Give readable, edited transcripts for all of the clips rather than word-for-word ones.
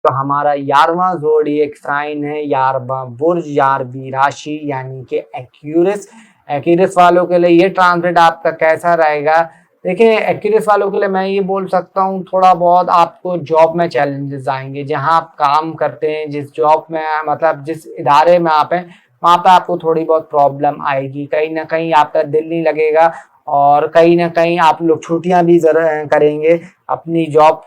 तो हमारा 11वां zodiac sign है, 11वां बुर्ज, 11वीं राशि यानी कि एक्यूरिस। एक्यूरिस वालों के लिए ये ट्रांजिट आपका कैसा रहेगा? देखिए, एक्यूरिस वालों के लिए मैं ये बोल सकता हूँ, थोड़ा बहुत आपको जॉब में चैलेंजेस आएंगे। जहाँ आप काम करते हैं, जिस जॉब में मतलब जिस इदारे में आप हैं, वहाँ पे आपको थोड़ी बहुत प्रॉब्लम आएगी। कहीं ना कहीं आपका दिल नहीं लगेगा और कहीं ना कहीं आप लोग छुट्टियाँ भी करेंगे अपनी जॉब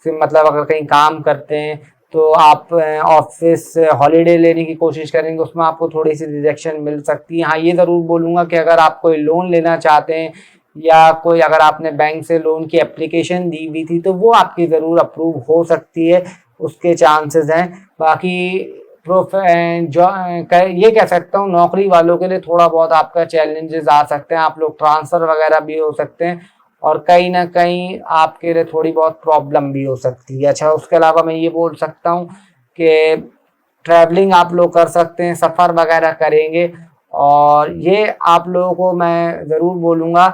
से। मतलब अगर कहीं काम करते हैं तो आप ऑफिस हॉलीडे लेने की कोशिश करेंगे, उसमें आपको थोड़ी सी रिजेक्शन मिल सकती है। हाँ, ये ज़रूर बोलूँगा कि अगर आप कोई लोन लेना चाहते हैं या कोई अगर आपने बैंक से लोन की एप्लीकेशन दी हुई थी तो वो आपकी ज़रूर अप्रूव हो सकती है, उसके चांसेस हैं। बाकी ये कह सकता हूँ, नौकरी वालों के लिए थोड़ा बहुत आपका चैलेंजेस आ सकते हैं। आप लोग ट्रांसफ़र वगैरह भी हो सकते हैं और कहीं ना कहीं आपके लिए थोड़ी बहुत प्रॉब्लम भी हो सकती है। अच्छा, उसके अलावा मैं ये बोल सकता हूँ कि ट्रैवलिंग आप लोग कर सकते हैं, सफ़र वगैरह करेंगे। और ये आप लोगों को मैं ज़रूर बोलूँगा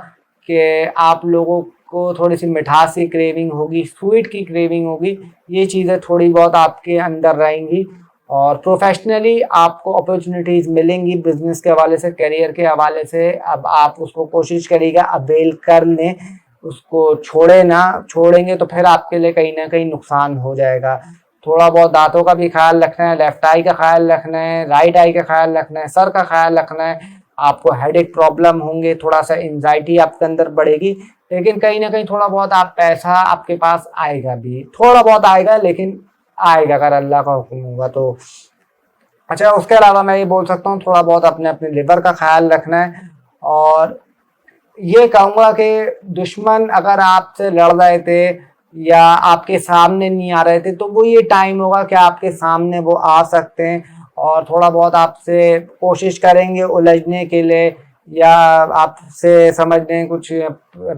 कि आप लोगों को थोड़ी सी मिठास की क्रेविंग होगी, स्वीट की क्रेविंग होगी। ये चीज़ें थोड़ी बहुत आपके अंदर रहेंगी और प्रोफेशनली आपको अपॉर्चुनिटीज़ मिलेंगी बिजनेस के हवाले से, करियर के हवाले से। अब आप उसको कोशिश करिएगा अवेल कर लें, उसको छोड़े ना। छोड़ेंगे तो फिर आपके लिए कहीं ना कहीं नुकसान हो जाएगा। थोड़ा बहुत दांतों का भी ख्याल रखना है, लेफ्ट आई का ख्याल रखना है, राइट आई का ख्याल रखना है, सर का ख्याल रखना है। आपको हेडेक प्रॉब्लम होंगे, थोड़ा सा एंजाइटी आपके अंदर बढ़ेगी, लेकिन कहीं ना कहीं थोड़ा बहुत आप पैसा आपके पास आएगा भी, थोड़ा बहुत आएगा लेकिन आएगा, अगर अल्लाह का हुक्म होगा तो। अच्छा, उसके अलावा मैं ये बोल सकता हूँ, थोड़ा बहुत अपने अपने लिवर का ख्याल रखना है। और ये कहूँगा कि दुश्मन अगर आपसे लड़ रहे थे या आपके सामने नहीं आ रहे थे तो वो ये टाइम होगा कि आपके सामने वो आ सकते हैं और थोड़ा बहुत आपसे कोशिश करेंगे उलझने के लिए या आपसे समझने कुछ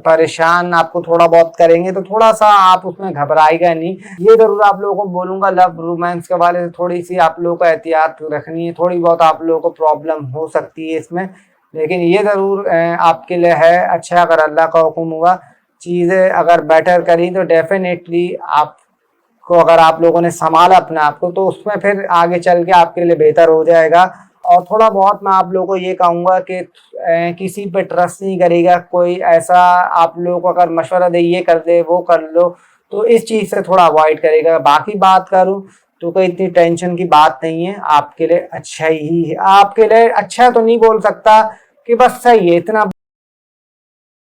परेशान आपको थोड़ा बहुत करेंगे, तो थोड़ा सा आप उसमें घबराएगा नहीं। ये ज़रूर आप लोगों को बोलूँगा, लव रोमांस के हवाले से थोड़ी सी आप लोगों को एहतियात रखनी है। थोड़ी बहुत आप लोगों को प्रॉब्लम हो सकती है इसमें, लेकिन ये ज़रूर आपके लिए है अच्छा। अगर अल्लाह का हुक्म हुआ, चीज़ें अगर बेटर करी तो डेफिनेटली आपको, अगर आप लोगों ने संभाला अपने आप को, तो उसमें फिर आगे चल के आपके लिए बेहतर हो जाएगा। और थोड़ा बहुत मैं आप लोगों को ये कहूँगा कि किसी पे ट्रस्ट नहीं करेगा कोई। ऐसा आप लोगों को अगर मशवरा दे, ये कर दे वो कर लो, तो इस चीज़ से थोड़ा अवॉइड करेगा। बाकी बात करूँ तो कोई इतनी टेंशन की बात नहीं है, आपके लिए अच्छा ही है। आपके लिए अच्छा तो नहीं बोल सकता कि बस सही है, इतना